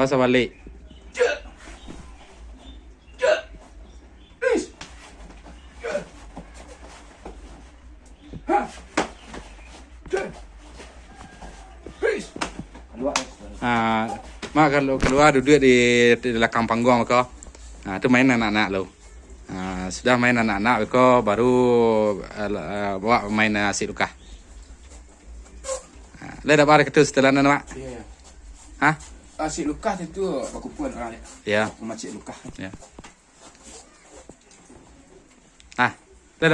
pasal balik. Mak kalau keluar duduk di belakang panggung kau. Tu main anak-anak lo. Sudah main anak-anak kau baru bawa main asyik lukah. Le dapat ketus setelah nak. Ya. Hah? Asyik lukah itu baku pun orang dia. Ya. Macam lukah. Ya.